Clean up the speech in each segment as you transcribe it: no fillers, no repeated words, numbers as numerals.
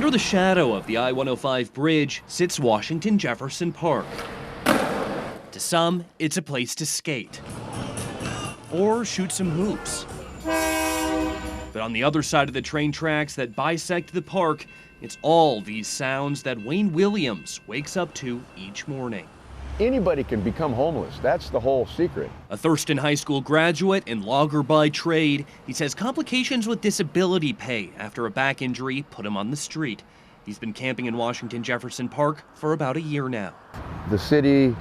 Under the shadow of the I-105 bridge sits Washington Jefferson Park. To some, it's a place to skate or shoot some hoops. But on the other side of the train tracks that bisect the park, it's all these sounds that Wayne Williams wakes up to each morning. Anybody can become homeless. That's the whole secret. A Thurston High School graduate and logger by trade, he says complications with disability pay after a back injury put him on the street. He's been camping in Washington Jefferson Park for about a year now. The city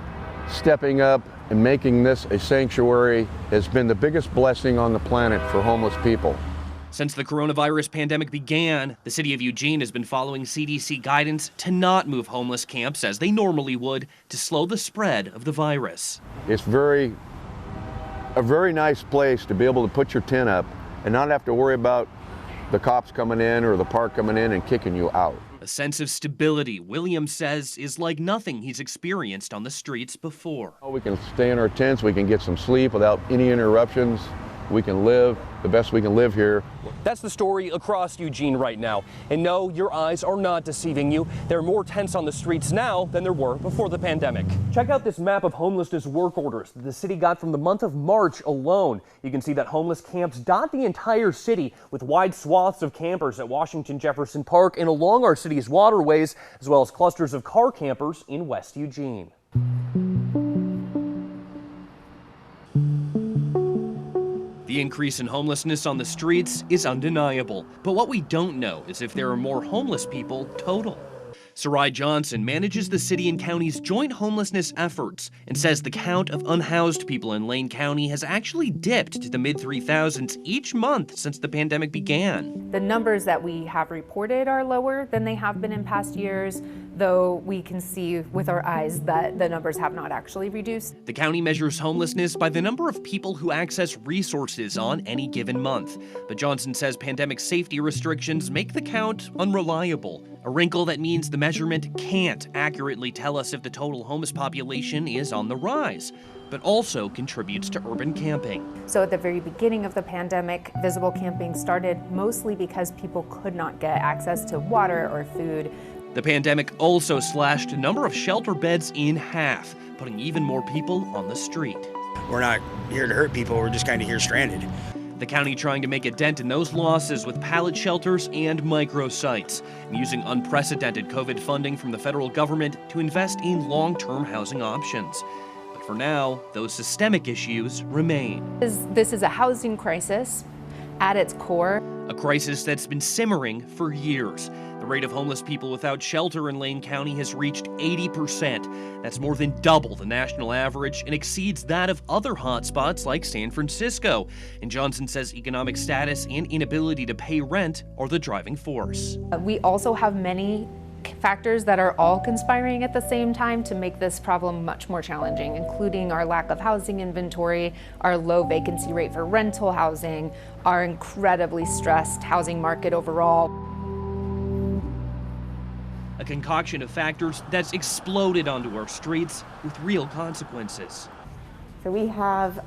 stepping up and making this a sanctuary has been the biggest blessing on the planet for homeless people. Since the coronavirus pandemic began, the city of Eugene has been following CDC guidance to not move homeless camps as they normally would to slow the spread of the virus. It's a very nice place to be able to put your tent up and not have to worry about the cops coming in or the park coming in and kicking you out. A sense of stability, Williams says, is like nothing he's experienced on the streets before. We can stay in our tents, we can get some sleep without any interruptions. We can live the best we can live here. That's the story across Eugene right now. And no, your eyes are not deceiving you. There are more tents on the streets now than there were before the pandemic. Check out this map of homelessness work orders that the city got from the month of March alone. You can see that homeless camps dot the entire city with wide swaths of campers at Washington Jefferson Park and along our city's waterways, as well as clusters of car campers in West Eugene. The increase in homelessness on the streets is undeniable, but what we don't know is if there are more homeless people total. SARAI Johnson manages the city and county's joint homelessness efforts and says the count of unhoused people in Lane County has actually dipped to the mid-3000s each month since the pandemic began. The numbers that we have reported are lower than they have been in past years, though we can see with our eyes that the numbers have not actually reduced. The county measures homelessness by the number of people who access resources on any given month. But Johnson says pandemic safety restrictions make the count unreliable, a wrinkle that means the measurement can't accurately tell us if the total homeless population is on the rise, but also contributes to urban camping. So at the very beginning of the pandemic, visible camping started mostly because people could not get access to water or food. The pandemic also slashed a number of shelter beds in half, putting even more people on the street. We're not here to hurt people, we're just kind of here stranded. The county trying to make a dent in those losses with pallet shelters and microsites, and using unprecedented COVID funding from the federal government to invest in long-term housing options. But for now, those systemic issues remain. This is a housing crisis at its core. A crisis that's been simmering for years. The rate of homeless people without shelter in Lane County has reached 80%. That's more than double the national average and exceeds that of other hotspots like San Francisco. And Johnson says economic status and inability to pay rent are the driving force. We also have many factors that are all conspiring at the same time to make this problem much more challenging, including our lack of housing inventory, our low vacancy rate for rental housing, our incredibly stressed housing market overall. A concoction of factors that's exploded onto our streets with real consequences. So we have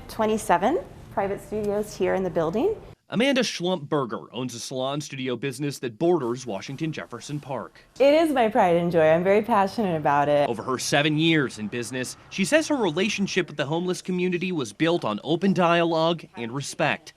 27 private studios here in the building. Amanda SCHLUMPBERGER owns a salon studio business that borders Washington Jefferson Park. It is my pride and joy. I'm very passionate about it. Over her 7 years in business, she says her relationship with the homeless community was built on open dialogue and respect,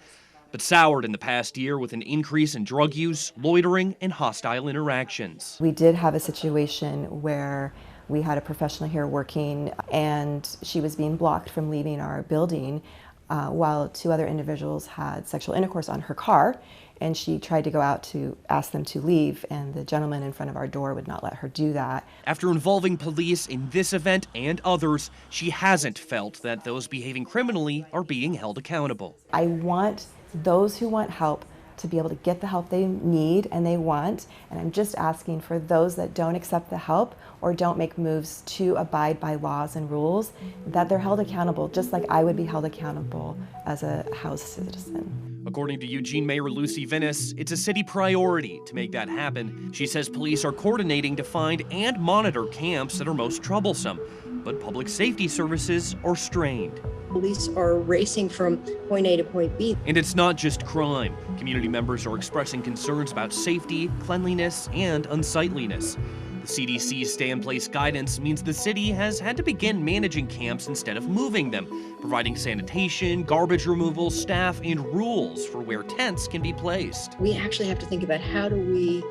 but soured in the past year with an increase in drug use, loitering, and hostile interactions. We did have a situation where we had a professional here working and she was being blocked from leaving our building while 2 other individuals had sexual intercourse on her car, and she tried to go out to ask them to leave, and the gentleman in front of our door would not let her do that. After involving police in this event and others, she hasn't felt that those behaving criminally are being held accountable. I want those who want help to be able to get the help they need and they want, and I'm just asking for those that don't accept the help or don't make moves to abide by laws and rules, that they're held accountable just like I would be held accountable as a housed citizen. According to Eugene Mayor Lucy Vinnis, it's a city priority to make that happen. She says police are coordinating to find and monitor camps that are most troublesome, but public safety services are strained. Police are racing from point A to point B. And it's not just crime. Community members are expressing concerns about safety, cleanliness, and unsightliness. The CDC's stay-in-place guidance means the city has had to begin managing camps instead of moving them, providing sanitation, garbage removal, staff, and rules for where tents can be placed. We actually have to think about how do we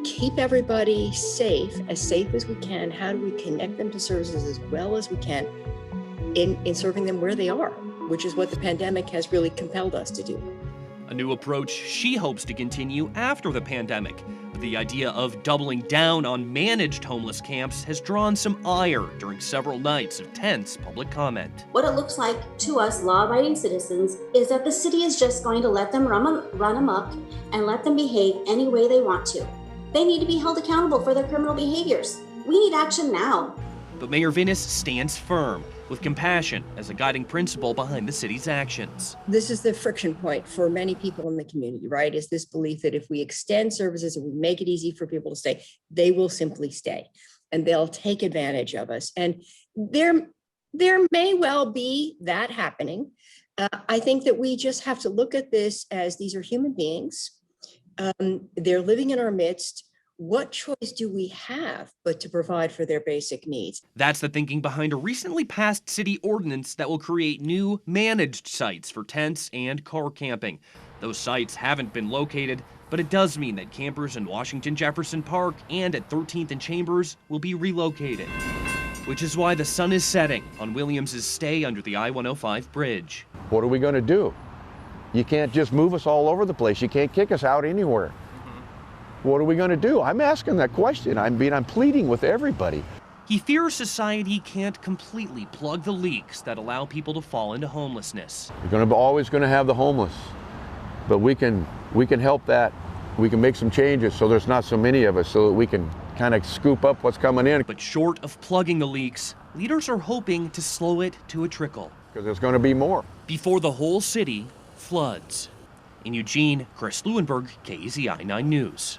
keep everybody safe as we can. How do we connect them to services as well as we can in serving them where they are, which is what the pandemic has really compelled us to do. A new approach she hopes to continue after the pandemic. But the idea of doubling down on managed homeless camps has drawn some ire during several nights of tense public comment. What it looks like to us law-abiding citizens is that the city is just going to let them run amok and let them behave any way they want to. They need to be held accountable for their criminal behaviors. We need action now. But Mayor Vinnis stands firm, with compassion as a guiding principle behind the city's actions. This is the friction point for many people in the community, right? Is this belief that if we extend services and we make it easy for people to stay, they will simply stay and they'll take advantage of us. And there may well be that happening. I think that we just have to look at this as these are human beings. They're living in our midst. What choice do we have but to provide for their basic needs? That's the thinking behind a recently passed city ordinance that will create new managed sites for tents and car camping. Those sites haven't been located, but it does mean that campers in Washington Jefferson Park and at 13th and Chambers will be relocated. Which is why the sun is setting on Williams's stay under the I-105 bridge. What are we going to do? You can't just move us all over the place. You can't kick us out anywhere. What are we going to do? I'm asking that question. I'm pleading with everybody. He fears society can't completely plug the leaks that allow people to fall into homelessness. We're always going to have the homeless, but we can help that. We can make some changes so there's not so many of us, so that we can kind of scoop up what's coming in. But short of plugging the leaks, leaders are hoping to slow it to a trickle. Because there's going to be more. Before the whole city floods. In Eugene, Chris Leuenberg, KEZI 9 News.